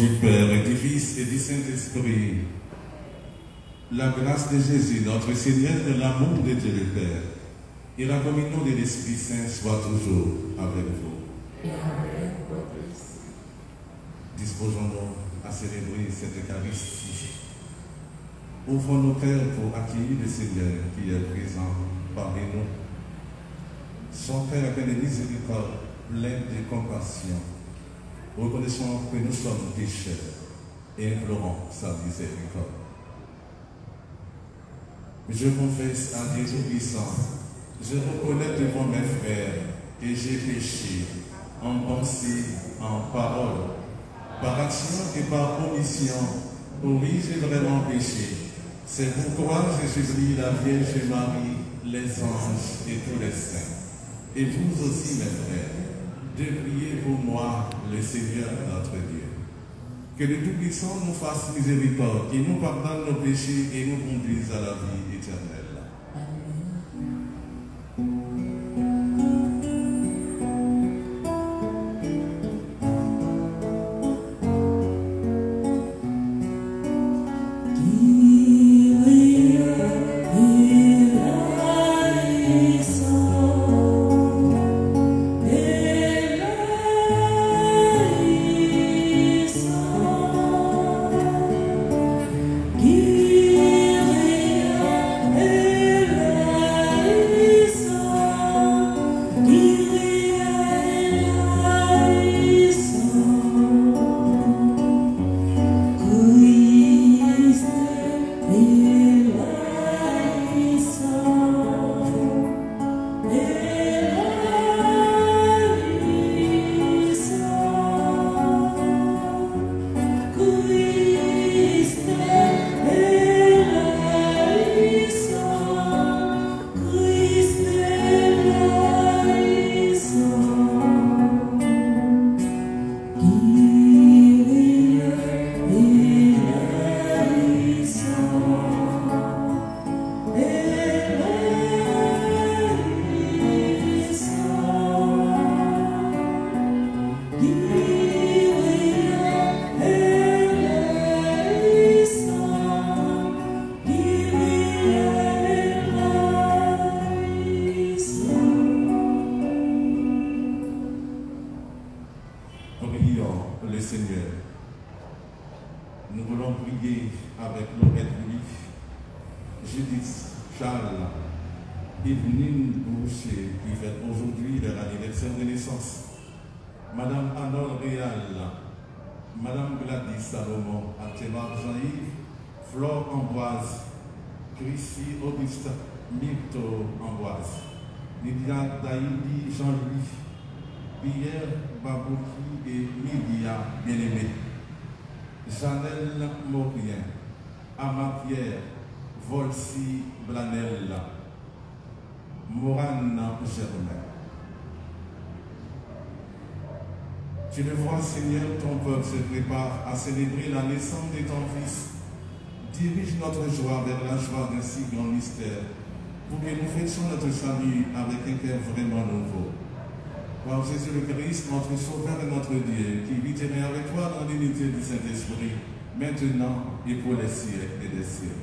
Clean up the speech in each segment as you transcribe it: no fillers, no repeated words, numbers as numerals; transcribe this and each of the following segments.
du Père et du Fils et du Saint-Esprit, la grâce de Jésus, notre Seigneur, et l'amour de Dieu le Père, et la communion de l'Esprit Saint soit toujours avec vous. Et avec votre esprit. Disposons-nous à célébrer cette Eucharistie. Ouvrons nos cœurs pour accueillir le Seigneur qui est présent parmi nous. Son Père plein de miséricorde, plein de compassion. Reconnaissons que nous sommes pécheurs et implorons sa miséricorde. Je confesse à Dieu Tout-Puissant, je reconnais devant mes frères que j'ai péché en pensée, en parole, par action et par omission. Oui, j'ai vraiment péché. C'est pourquoi je supplie la Vierge Marie, les anges et tous les saints, et vous aussi, mes frères, de prier pour moi, le Seigneur notre Dieu. Que le Tout-Puissant nous fasse miséricorde, qu'il nous pardonne nos péchés et nous conduise à la vie éternelle. Tu le vois, Seigneur, ton peuple se prépare à célébrer la naissance de ton Fils. Dirige notre joie vers la joie d'un si grand mystère, pour que nous fêtions notre salut avec un cœur vraiment nouveau. Par Jésus le Christ, notre Sauveur et notre Dieu, qui vit et règne avec toi dans l'unité du Saint-Esprit, maintenant et pour les siècles et des siècles.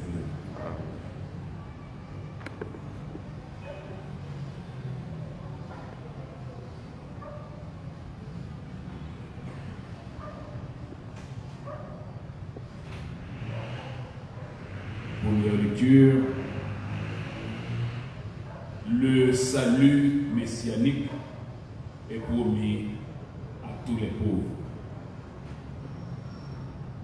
Première lecture, le salut messianique est promis à tous les pauvres.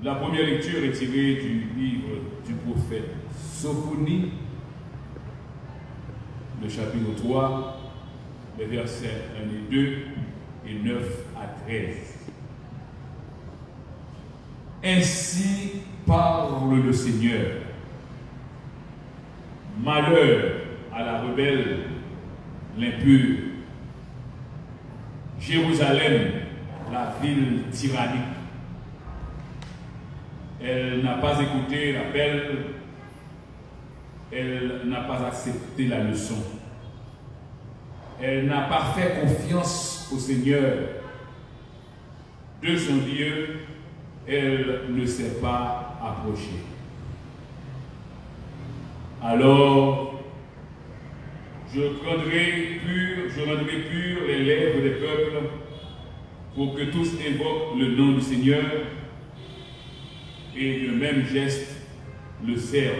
La première lecture est tirée du livre du prophète Sophonie, le chapitre 3, les versets 1 et 2 et 9 à 13. Ainsi parle le Seigneur. Malheur à la rebelle, l'impure. Jérusalem, la ville tyrannique. Elle n'a pas écouté l'appel, elle n'a pas accepté la leçon. Elle n'a pas fait confiance au Seigneur de son Dieu elle ne s'est pas approchée. Alors, je rendrai pur les lèvres des peuples pour que tous évoquent le nom du Seigneur et le même geste le servent.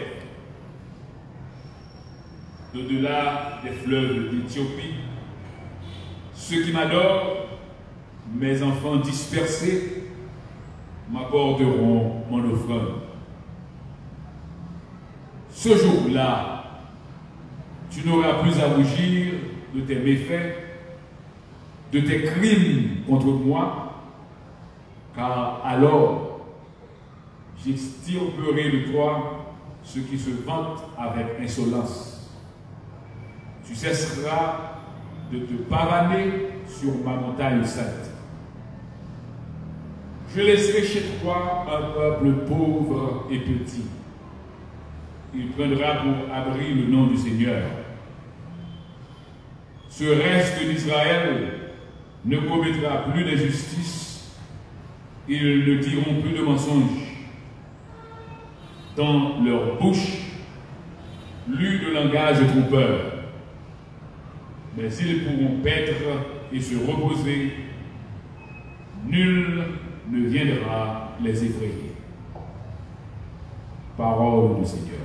Au-delà des fleuves d'Éthiopie, ceux qui m'adorent, mes enfants dispersés, m'apporteront mon offrande. Ce jour-là, tu n'auras plus à rougir de tes méfaits, de tes crimes contre moi, car alors j'extirperai de toi ceux qui se vantent avec insolence. Tu cesseras de te pavaner sur ma montagne sainte. Je laisserai chez toi un peuple pauvre et petit. Il prendra pour abri le nom du Seigneur. Ce reste d'Israël ne commettra plus d'injustice, ils ne diront plus de mensonges. Dans leur bouche, lu de langage trompeur, mais ils pourront paître et se reposer. Nul ne viendra les effrayer. Parole du Seigneur.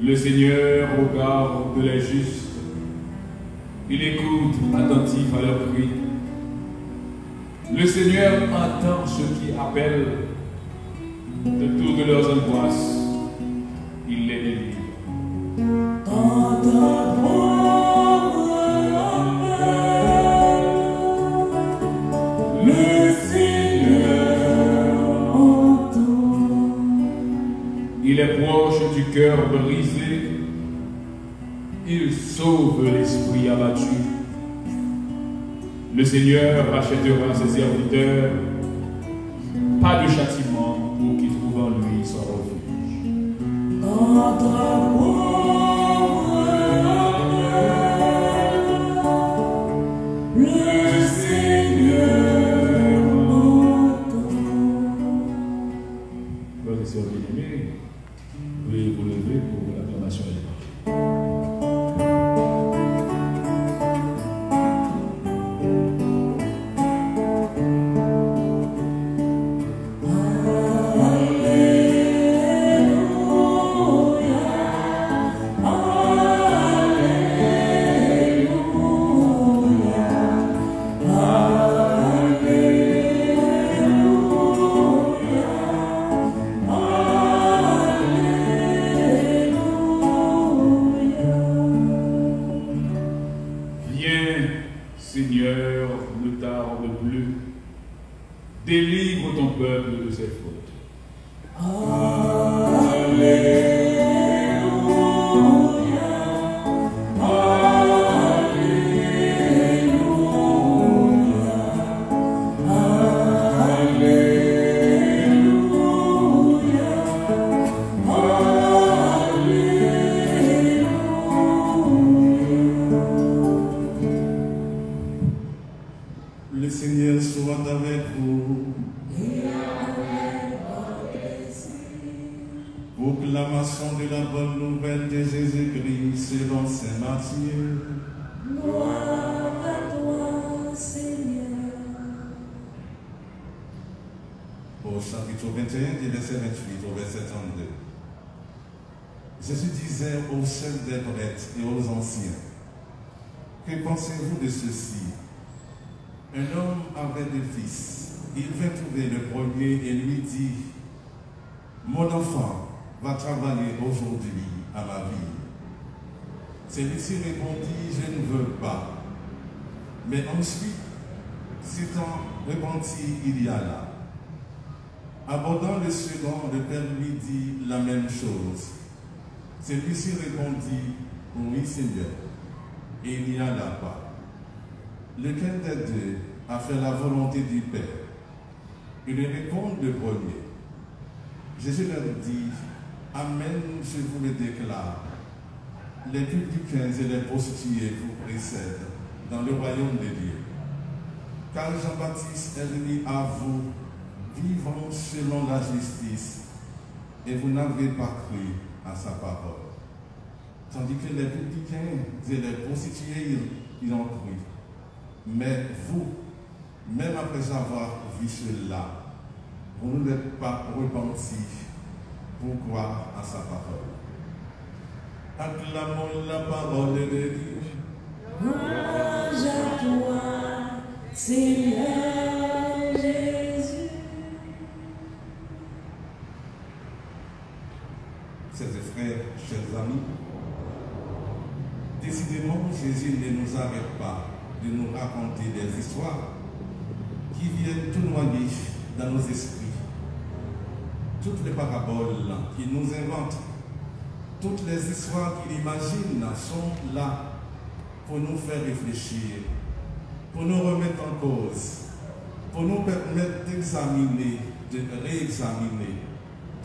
Le Seigneur regarde les justes, il écoute attentif à leurs cris. Le Seigneur entend ceux qui appellent de toutes leurs angoisses, il les délivre. Il est proche du cœur brisé, il sauve l'esprit abattu. Le Seigneur rachètera ses serviteurs, pas de châtiment pour qu'ils trouvent en lui son refuge. Le Seigneur entend. Frères et sœurs bien-aimés, veuillez vous lever pour l'acclamation de l'Évangile. Seigneur, ne tarde plus. Délivre ton peuple de ses fautes. Alléluia, Alléluia, soit avec vous. Et avec votre esprit. Proclamation de la bonne nouvelle de Jésus-Christ selon saint Matthieu. Gloire à toi, Seigneur. Au chapitre 21, du verset 28 au verset 32. Jésus disait aux chefs des prêtres et aux anciens, que pensez-vous de ceci? Un homme avait deux fils. Il vint trouver le premier et lui dit, mon enfant va travailler aujourd'hui à ma ville. Celui-ci répondit, je ne veux pas. Mais ensuite, s'étant repenti, il y alla. Abordant le second, le père lui dit la même chose. Celui-ci répondit, oui Seigneur, et il n'y alla pas. Lequel des deux a fait la volonté du Père? Ils répondent le premier. Jésus leur dit, amen, je vous le déclare, les publicains et les prostituées vous précèdent dans le royaume de Dieu. Car Jean-Baptiste est venu à vous, vivant selon la justice, et vous n'avez pas cru à sa parole. Tandis que les publicains et les prostituées y ont cru. Mais vous, même après avoir vu cela, vous n'êtes pas repentis pour croire à sa parole. Acclamons la parole de Dieu. Louange à toi, Seigneur Jésus. Chers frères, chers amis, décidément, Jésus ne nous arrête pas de nous raconter des histoires qui viennent tout noyer dans nos esprits. Toutes les paraboles qu'il nous invente, toutes les histoires qu'il imagine sont là pour nous faire réfléchir, pour nous remettre en cause, pour nous permettre d'examiner, de réexaminer,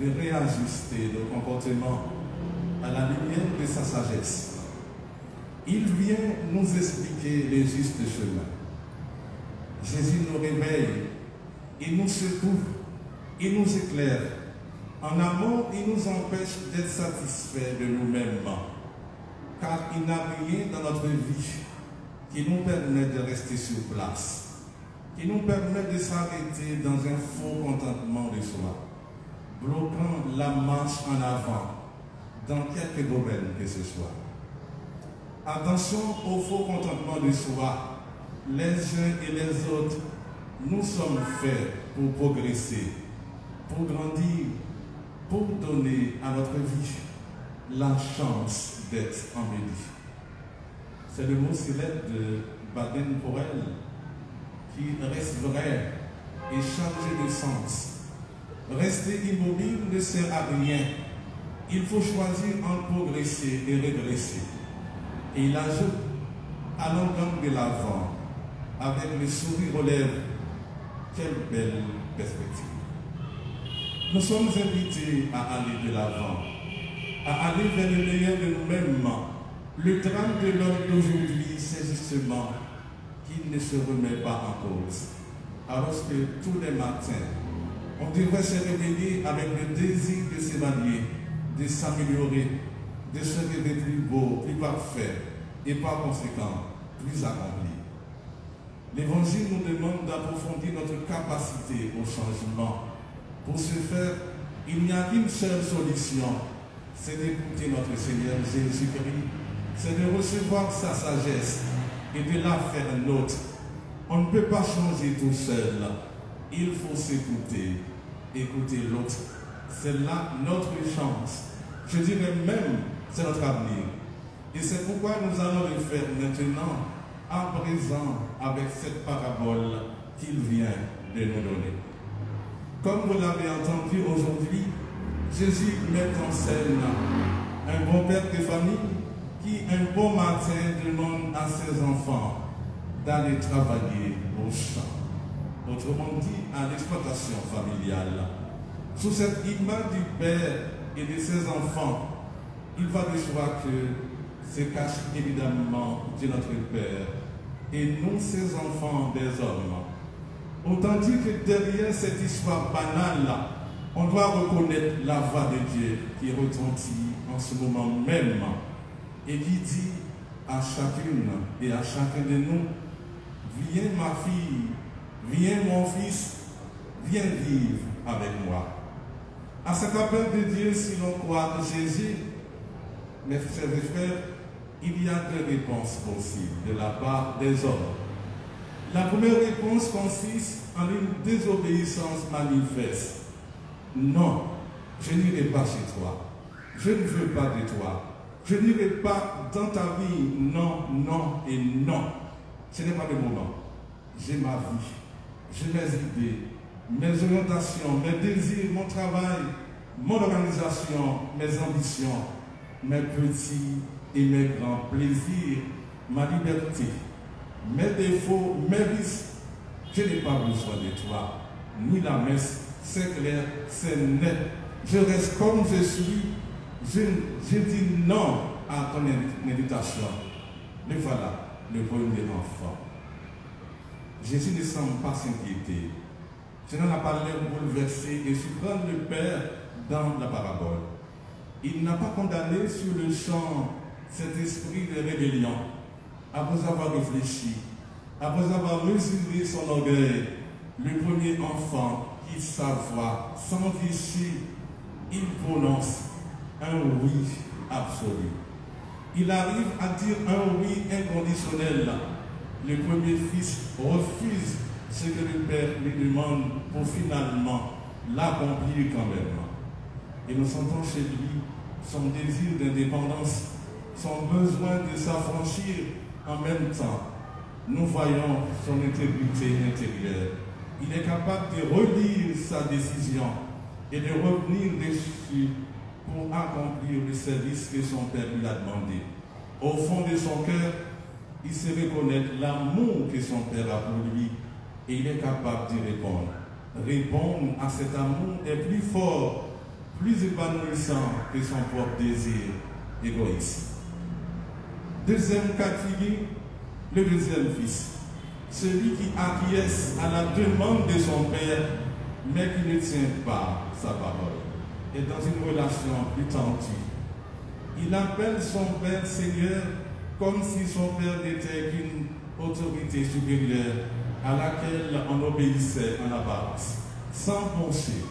de réajuster nos comportements à la lumière de sa sagesse. Il vient nous expliquer les justes chemins. Jésus nous réveille, il nous secoue, il nous éclaire. En amont, il nous empêche d'être satisfaits de nous-mêmes, car il n'y a rien dans notre vie qui nous permet de rester sur place, qui nous permet de s'arrêter dans un faux contentement de soi, bloquant la marche en avant dans quelque domaine que ce soit. Attention au faux contentement de soi. Les uns et les autres, nous sommes faits pour progresser, pour grandir, pour donner à notre vie la chance d'être embellie. C'est le mot célèbre de Baden-Powell qui reste vrai et chargé de sens. Rester immobile ne sert à rien. Il faut choisir entre progresser et régresser. Et il ajoute, allons donc de l'avant, avec le sourire aux lèvres. Quelle belle perspective. Nous sommes invités à aller de l'avant, à aller vers le meilleur de nous-mêmes. Le drame de l'homme d'aujourd'hui, c'est justement qu'il ne se remet pas en cause. Alors que tous les matins, on devrait se réveiller avec le désir de s'évaluer, de s'améliorer, de se réveiller plus beau, plus parfait et par conséquent plus accompli. L'Évangile nous demande d'approfondir notre capacité au changement. Pour ce faire, il n'y a qu'une seule solution, c'est d'écouter notre Seigneur Jésus-Christ, c'est de recevoir sa sagesse et de la faire nôtre. On ne peut pas changer tout seul, il faut s'écouter, écouter l'autre. C'est là notre chance. Je dirais même, c'est notre avenir. Et c'est pourquoi nous allons le faire maintenant, à présent, avec cette parabole qu'il vient de nous donner. Comme vous l'avez entendu aujourd'hui, Jésus met en scène un bon père de famille qui, un bon matin, demande à ses enfants d'aller travailler au champ. Autrement dit, à l'exploitation familiale. Sous cette image du père et de ses enfants, il va de soi que se cache évidemment de notre Père et nous, ses enfants des hommes. Autant dire que derrière cette histoire banale, on doit reconnaître la voix de Dieu qui retentit en ce moment même et qui dit à chacune et à chacun de nous, viens ma fille, viens mon fils, viens vivre avec moi. À cet appel de Dieu, si l'on croit que Jésus, mes frères et frères, il y a deux réponses possibles de la part des hommes. La première réponse consiste en une désobéissance manifeste. Non, je n'irai pas chez toi. Je ne veux pas de toi. Je n'irai pas dans ta vie. Non, non et non. Ce n'est pas le moment. J'ai ma vie, j'ai mes idées, mes orientations, mes désirs, mon travail, mon organisation, mes ambitions, mes petits et mes grands plaisirs, ma liberté, mes défauts, mes vices. Je n'ai pas besoin de toi, ni la messe, c'est clair, c'est net. Je reste comme je suis. Je dis non à ton invitation. Mais voilà le premier enfant. Jésus ne semble pas s'inquiéter. Je n'en ai pas l'air bouleversé et surprendre le Père dans la parabole. Il n'a pas condamné sur le champ cet esprit de rébellion. Après avoir réfléchi, après avoir mesuré son orgueil, le premier enfant qui sa voix sans vichy, il prononce un oui absolu. Il arrive à dire un oui inconditionnel. Le premier fils refuse ce que le Père lui demande pour finalement l'accomplir quand même. Et nous sentons chez lui son désir d'indépendance, son besoin de s'affranchir en même temps. Nous voyons son intégrité intérieure. Il est capable de relire sa décision et de revenir dessus pour accomplir le service que son Père lui a demandé. Au fond de son cœur, il sait reconnaître l'amour que son Père a pour lui et il est capable d'y répondre. Répondre à cet amour est plus fort, plus épanouissant que son propre désir égoïste. Deuxième cas de figure, le deuxième fils. Celui qui acquiesce à la demande de son Père, mais qui ne tient pas sa parole. Et dans une relation plus tendue. Il appelle son Père Seigneur comme si son Père n'était qu'une autorité supérieure à laquelle on obéissait en apparence, sans penser.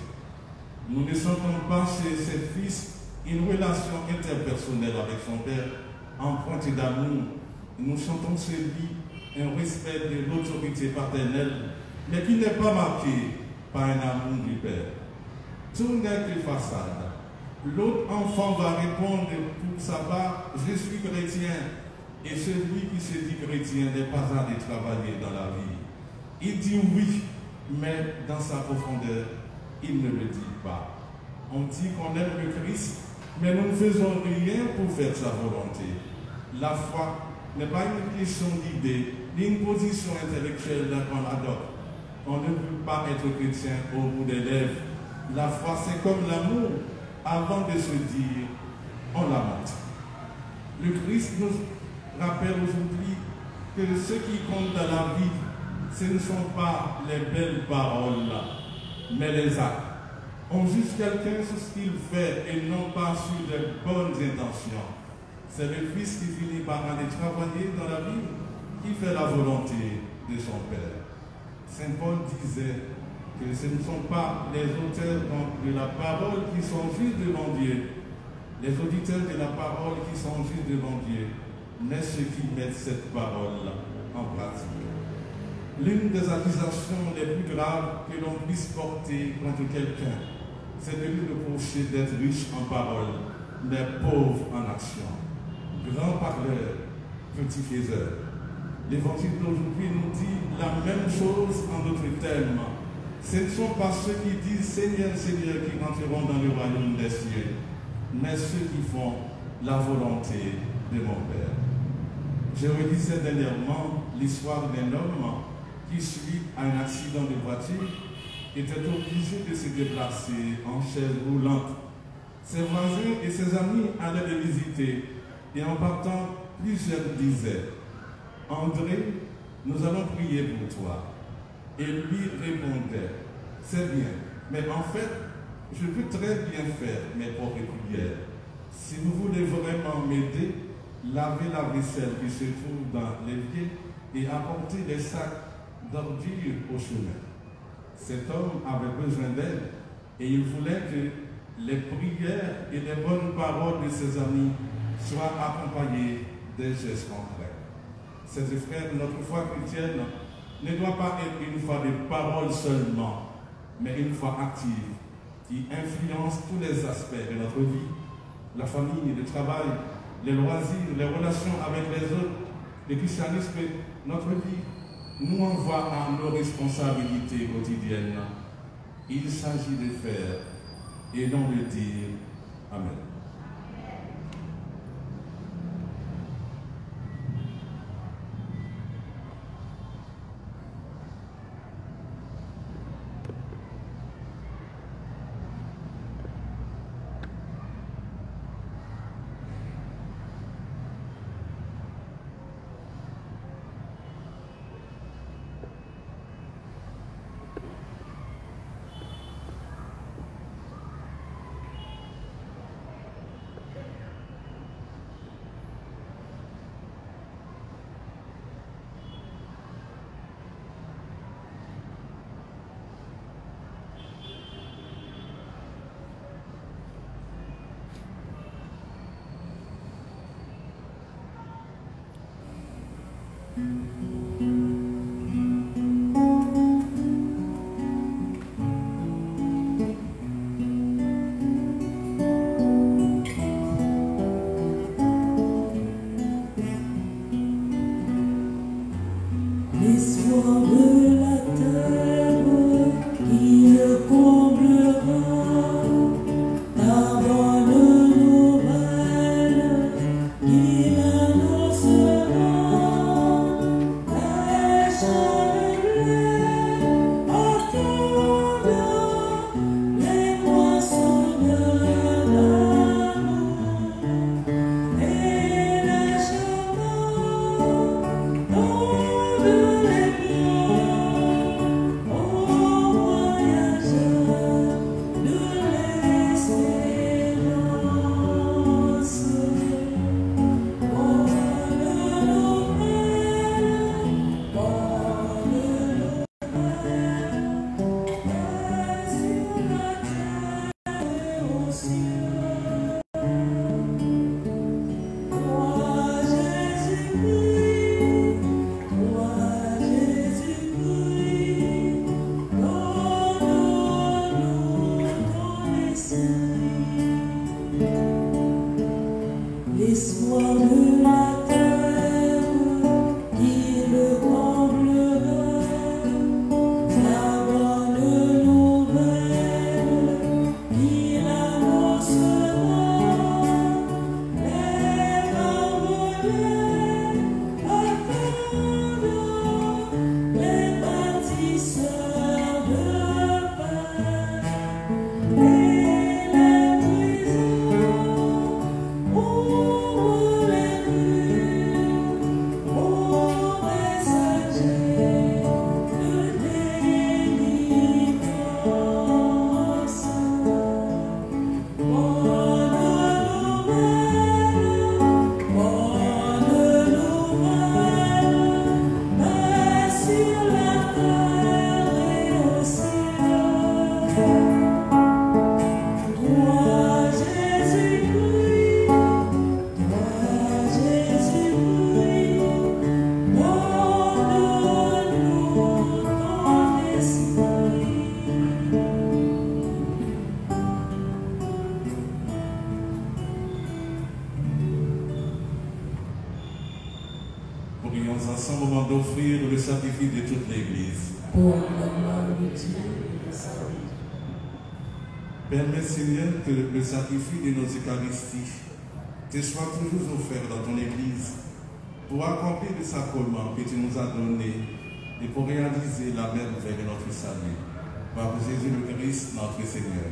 Nous ne sentons pas chez ce fils une relation interpersonnelle avec son Père empreinte d'amour. Nous sentons chez lui un respect de l'autorité paternelle, mais qui n'est pas marqué par un amour du Père. Tout n'est que façade. L'autre enfant va répondre pour sa part, je suis chrétien. Et celui qui se dit chrétien n'est pas allé travailler dans la vie. Il dit oui, mais dans sa profondeur, il ne le dit pas. On dit qu'on aime le Christ, mais nous ne faisons rien pour faire sa volonté. La foi n'est pas une question d'idée, ni une position intellectuelle qu'on adopte. On ne peut pas être chrétien au bout des lèvres. La foi, c'est comme l'amour. Avant de se dire, on la montre. Le Christ nous rappelle aujourd'hui que ce qui compte dans la vie, ce ne sont pas les belles paroles, mais les actes. On juge quelqu'un sur ce qu'il fait et non pas sur les bonnes intentions. C'est le Fils qui finit par aller travailler dans la vie, qui fait la volonté de son Père. Saint Paul disait que ce ne sont pas les auteurs de la parole qui sont justes devant Dieu, les auditeurs de la parole qui sont justes devant Dieu, mais ceux qui mettent cette parole en pratique. L'une des accusations les plus graves que l'on puisse porter contre quelqu'un, c'est de lui reprocher d'être riche en parole, mais pauvre en action. Grand parleur, petit faiseur. L'évangile d'aujourd'hui nous dit la même chose en d'autres termes. Ce ne sont pas ceux qui disent Seigneur, Seigneur qui rentreront dans le royaume des cieux, mais ceux qui font la volonté de mon Père. Je relisais dernièrement l'histoire d'un homme qui, suite à un accident de voiture, était obligé de se déplacer en chaise roulante. Ses voisins et ses amis allaient le visiter et en partant, plusieurs disaient André, nous allons prier pour toi. Et lui répondait, c'est bien, mais en fait, je peux très bien faire mes propres prières. Si vous voulez vraiment m'aider, lavez la vaisselle qui se trouve dans l'évier et apportez les sacs d'ordures au chemin. Cet homme avait besoin d'aide et il voulait que les prières et les bonnes paroles de ses amis soient accompagnées des gestes concrets. Chers frères, notre foi chrétienne ne doit pas être une foi de parole seulement, mais une foi active qui influence tous les aspects de notre vie, la famille, le travail, les loisirs, les relations avec les autres. Le christianisme, notre vie, nous envoie à nos responsabilités quotidiennes. Il s'agit de faire et non de dire Amen. L'histoire de la terre qui le comblera, ta bonne nouvelle qui l'annoncera. Les charlets attendent les moissonneurs d'amour et les chemins donnent les biens aux voyageurs de l'espérance. Bonne nouvelle, sur la terre et au ciel. Toi Jésus-Christ, donne-nous ton esprit. L'histoire de la terre qui le comblera, la bonne nouvelle qui l'annoncera. Les marronniers attendent les bâtisseurs de pain et les prisons ouvrent les rues aux messagers de délivrance. Bonne nouvelle, paix sur la terre et au ciel. Toi Jésus-Christ, donne-nous ton esprit. Prions ensemble au moment d'offrir le sacrifice de toute l'Église. Pour la gloire de Dieu et de sa vie. Permets, Seigneur, que le sacrifice de nos Eucharisties te soit toujours offert dans ton Église pour accomplir le sacrement que tu nous as donné et pour réaliser la merveille de notre salut. Par Jésus le Christ, notre Seigneur.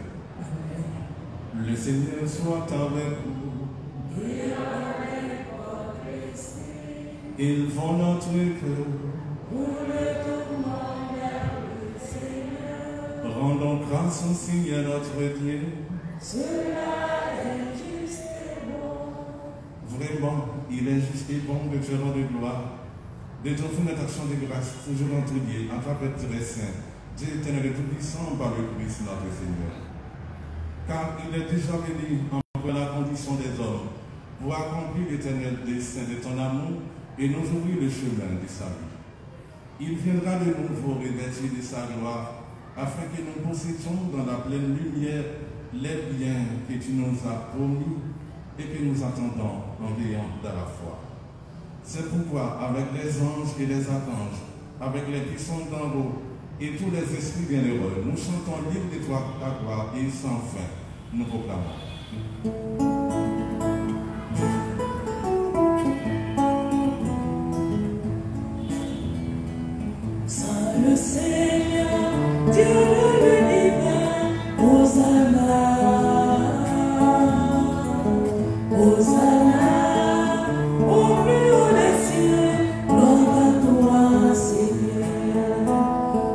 Le Seigneur soit avec vous. Et avec votre esprit, Ils vont notre cœur pour le tourment vers son signe à notre Dieu. Cela est juste et bon. Vraiment, il est juste et bon de te rendre gloire, de t'offrir notre action de grâce, toujours entre liés, en travers très saint, Dieu éternel et tout-puissant par le Christ notre Seigneur. Car il est déjà venu en la condition des hommes pour accomplir l'éternel dessein de ton amour et nous ouvrir le chemin du salut. Il viendra de nouveau revêtir de sa gloire afin que nous possédions dans la pleine lumière les biens que tu nous as promis et que nous attendons en veillant dans la foi. C'est pourquoi, avec les anges et les archanges, avec les puissants d'en haut et tous les esprits bienheureux, nous chantons libres de toi ta gloire et sans fin, nous proclamons. Le Seigneur, Dieu de l'univers, Hosanna, Hosanna, au plus haut des cieux, gloire à toi, Seigneur.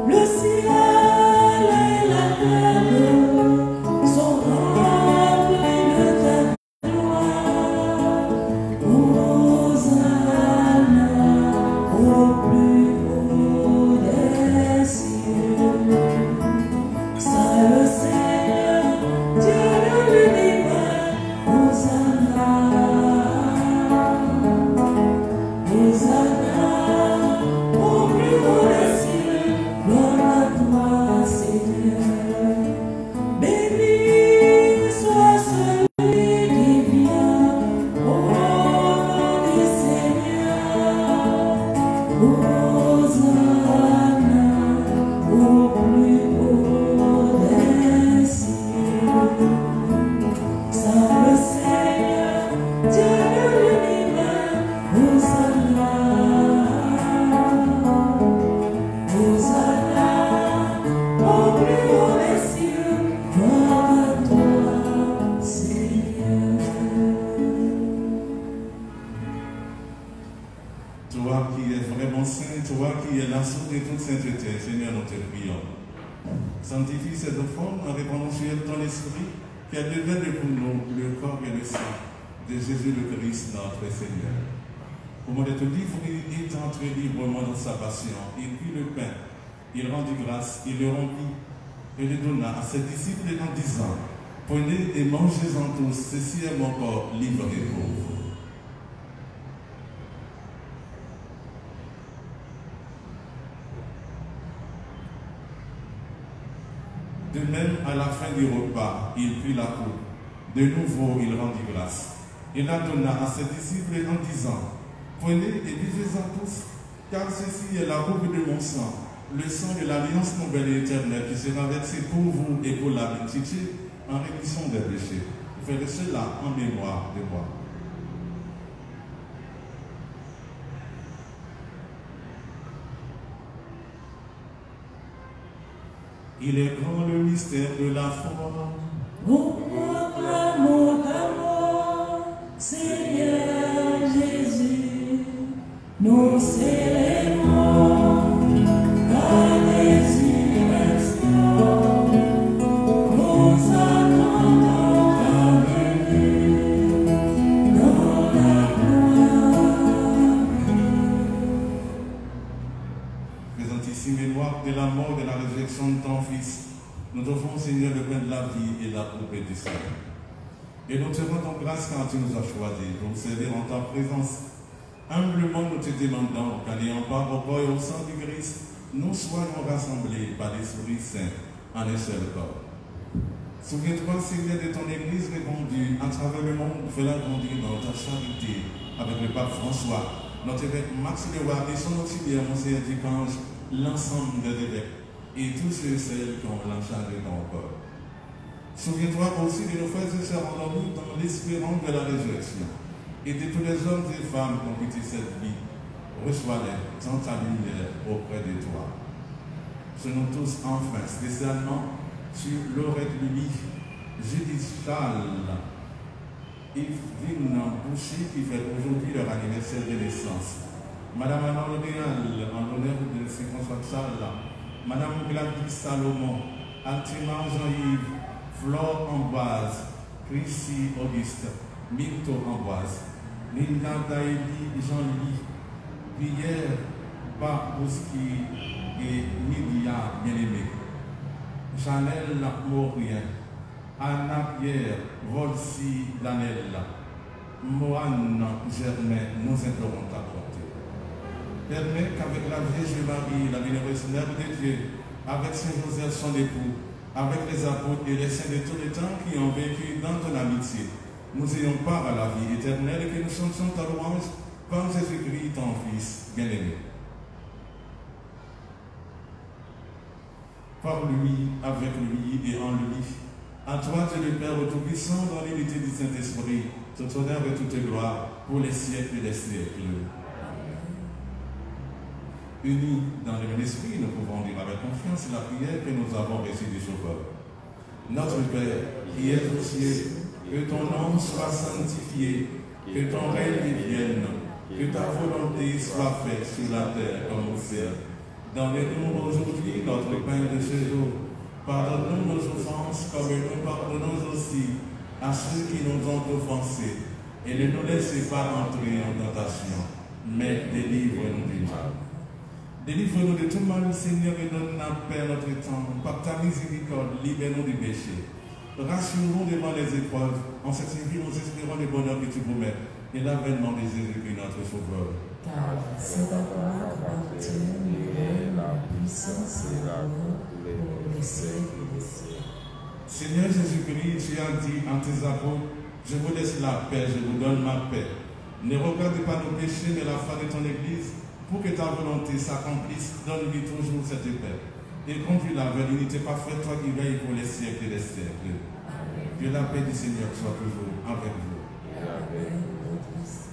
Le ciel et la terre sont remplis de ta gloire. Hosanna, au plus haut des cieux. Saint le Seigneur, Dieu de l'univers, Hosanna, Hosanna, au plus haut des cieux, gloire à toi, Seigneur. Béni soit celui qui vient au nom du Seigneur. Hosanna, au plus haut des cieux. Saint le Seigneur, Dieu de l'univers, Hosanna, Hosanna, au plus haut des cieux, gloire à toi, Seigneur. Toi qui es vraiment saint, toi qui es la source de toute sainteté, Seigneur, nous te prions. Sanctifie cette offrande en répandant sur elle ton esprit, qu'elle devienne pour nous le corps et le sang de Jésus le Christ, notre Seigneur. Au moment de te livrer et d'entrer librement dans sa passion, il prit le pain, il rendit grâce, il le rompit et le donna à ses disciples en disant, prenez et mangez-en tous, ceci est mon corps livré pour vous. De même, à la fin du repas, il prit la coupe. De nouveau, il rendit grâce. Il la donna à ses disciples en disant, prenez et buvez-en tous, car ceci est la coupe de mon sang, le sang de l'alliance nouvelle et éternelle qui sera versé pour vous et pour la multitude en rémission des péchés. Faites cela en mémoire de moi. Il est grand le mystère de la foi. Nous proclamons ta mort, Seigneur Jésus. Nous célébrons ta résurrection. Nous attendons ta venue dans la gloire. Présente ici mémoire de la mort et de la résurrection de ton Fils. Nous t'offrons, Seigneur, le pain de la vie et la coupe du salut. Et nous te rendons grâce car tu nous as choisis pour servir en ta présence. Humblement, nous te demandons qu'en ayant part au corps et au sang du Christ, nous soyons rassemblés par l'Esprit Saint en un seul corps. Souviens-toi, Seigneur, de ton Église répandue à travers le monde, fais-la grandir dans ta charité avec le pape François, notre évêque Max Leroy et son auxiliaire, Monseigneur Ducange, l'ensemble des évêques et tous ceux et celles qui ont la charge de ton corps. Souviens-toi aussi de nos frères et sœurs endormis dans l'espérance de la résurrection et de tous les hommes et femmes qui ont quitté cette vie. Reçois-les dans ta lumière auprès de toi. Sonnons tous enfin spécialement sur Laurette Lily, Judith Charles, Yveline Boucher qui fait aujourd'hui leur anniversaire de naissance. Madame Anne Réal, en l'honneur de Saint François Charles, Madame Gladys Salomon, Altima Jean-Yves, Flore Amboise, Chrissy Auguste, Minto Amboise, Linda Daïli Jean-Louis, Pierre Barbouski et Nidia Bien-Aimé, Chanel Maurien, Anna Pierre, Volsi Danella, Moanne Germain, nous implorons ta bonté. Permets qu'avec la Vierge Marie, la bienheureuse Mère de Dieu, avec Saint Joseph son époux, avec les apôtres et les saints de tous les temps qui ont vécu dans ton amitié, nous ayons part à la vie éternelle et que nous chantions ta louange par Jésus-Christ, ton Fils bien-aimé. Par lui, avec lui et en lui, à toi, Dieu le Père Tout-Puissant, dans l'unité du Saint-Esprit, tout honneur et toute gloire pour les siècles des siècles. Unis dans le même esprit, nous pouvons dire avec confiance la prière que nous avons reçue du Sauveur. Notre Père, qui es aux cieux, que ton nom soit sanctifié, que ton règne vienne, que ta volonté soit faite sur la terre comme au ciel. Donne-nous aujourd'hui notre pain de ce jour. Pardonne-nous nos offenses comme nous pardonnons aussi à ceux qui nous ont offensés. Et ne nous laissez pas entrer en tentation, mais délivre-nous du mal. Délivre-nous de tout mal, Seigneur, et donne la paix à notre temps. Par ta miséricorde, libère-nous du péché. Rassure-nous devant les épreuves. En cette vie, nous espérons le bonheur que tu promets et l'avènement de Jésus-Christ, notre Sauveur. Car c'est à toi qu'appartient la puissance et la gloire pour les siècles des siècles. Seigneur Jésus-Christ, tu as dit en tes apôtres, je vous laisse la paix, je vous donne ma paix. Ne regarde pas nos péchés, mais la foi de ton Église, pour que ta volonté s'accomplisse, donne-lui toujours cette paix. Et conduis-la vers l'unité parfaite, toi qui veilles pour les siècles des siècles. Amen. Que la paix du Seigneur soit toujours avec vous. Et avec votre esprit.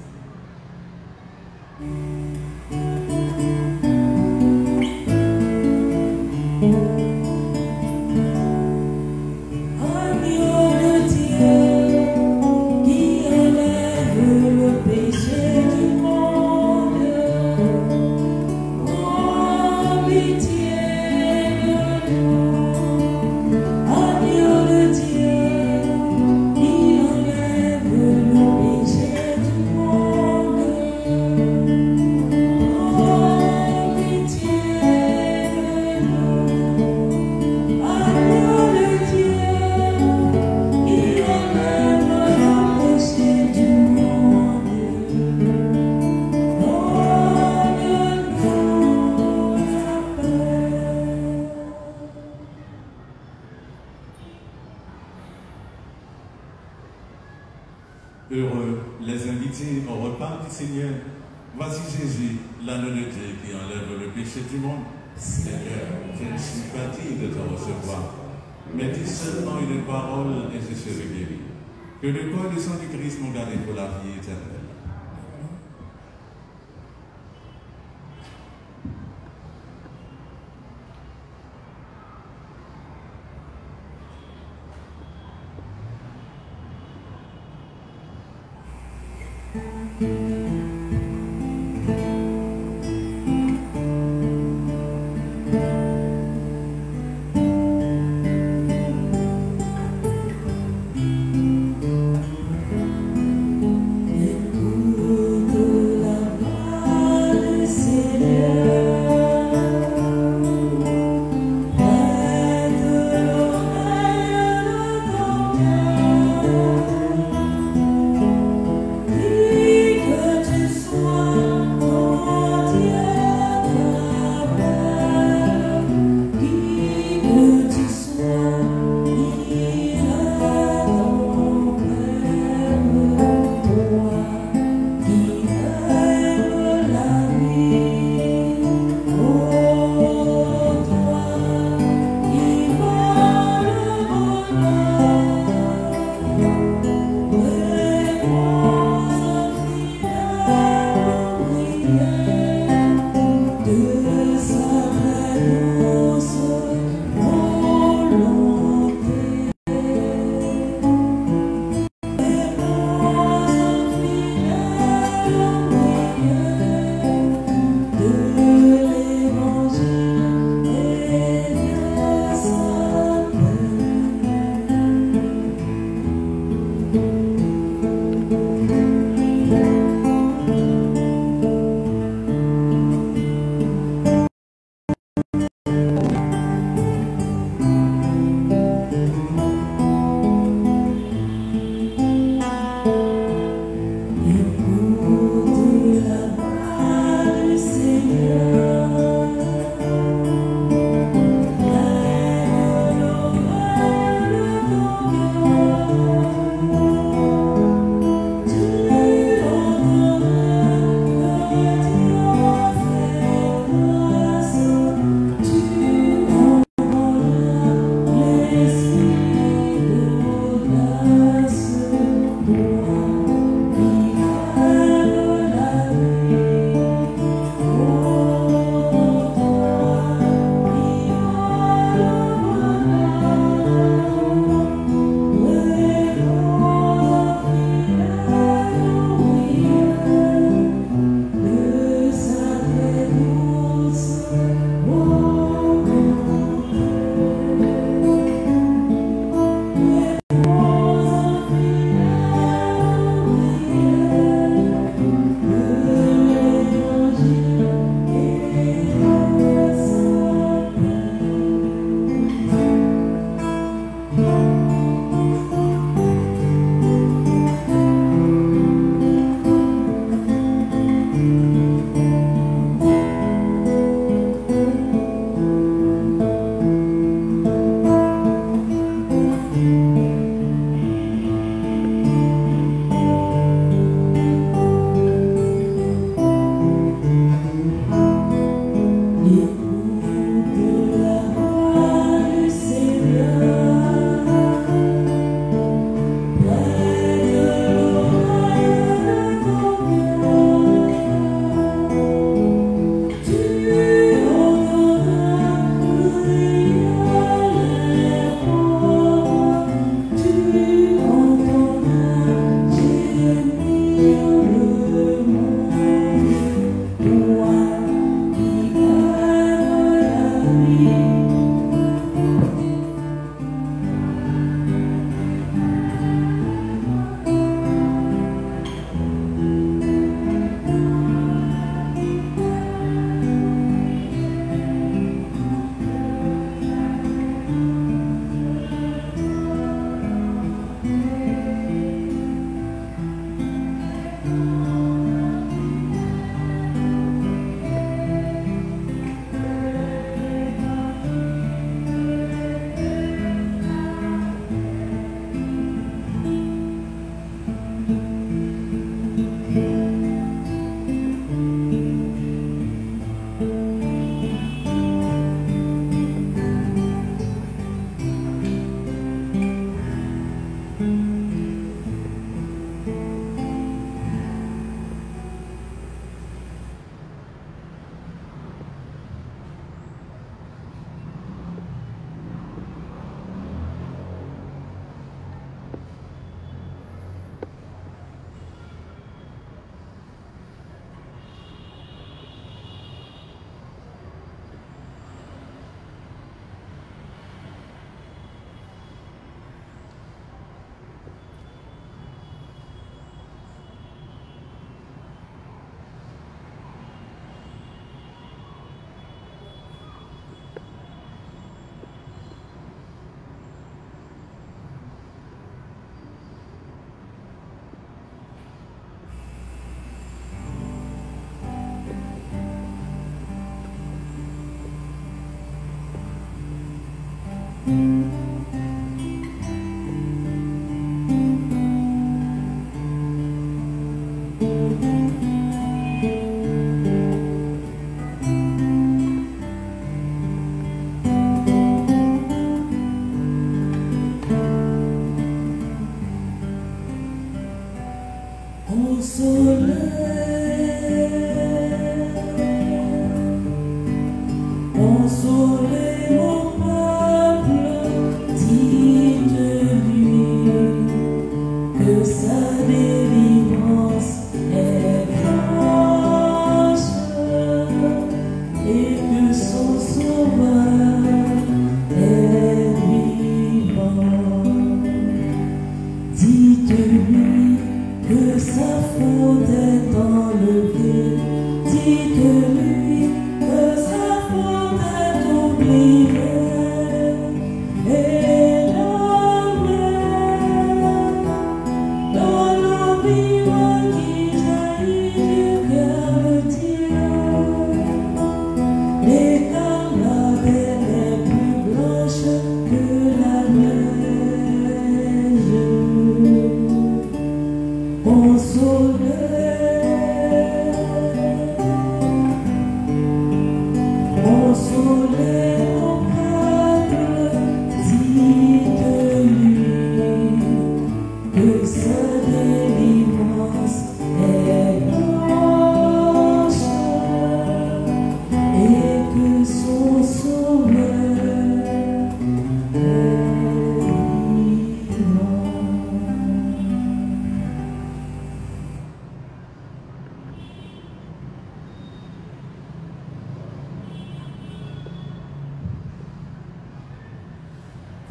Heureux les invités au repas du Seigneur. Voici Jésus, l'agneau de Dieu qui enlève le péché du monde. Seigneur, je ne suis pas digne de te recevoir, mais dis seulement une parole et je serai guéri. Que le corps et le sang du Christ m'ont gardé pour la vie éternelle.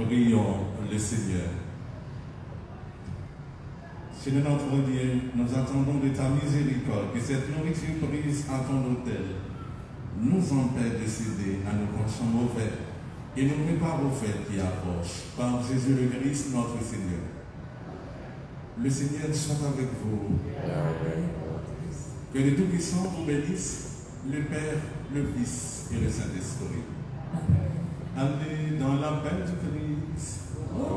Prions le Seigneur. Seigneur notre Dieu, nous attendons de ta miséricorde que cette nourriture prise à ton autel nous empêche de céder à nos consciences mauvais et nous prépare aux fêtes qui approchent par Jésus le Christ notre Seigneur. Le Seigneur soit avec vous. Que le Tout-Puissant vous bénisse, le Père, le Fils et le Saint-Esprit. Allez dans la paix du Christ. Bonne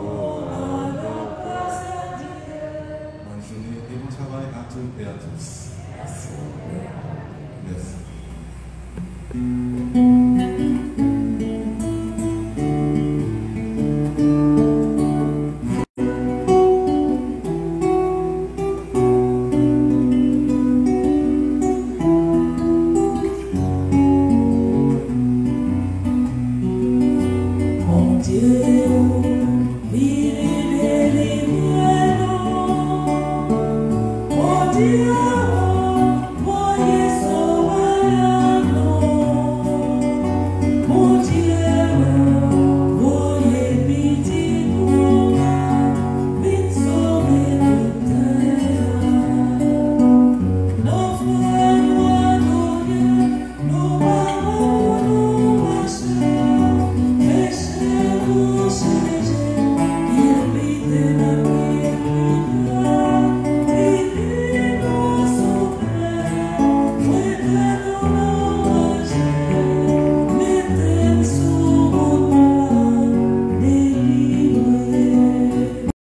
journée et bon travail à toutes et à tous. Merci.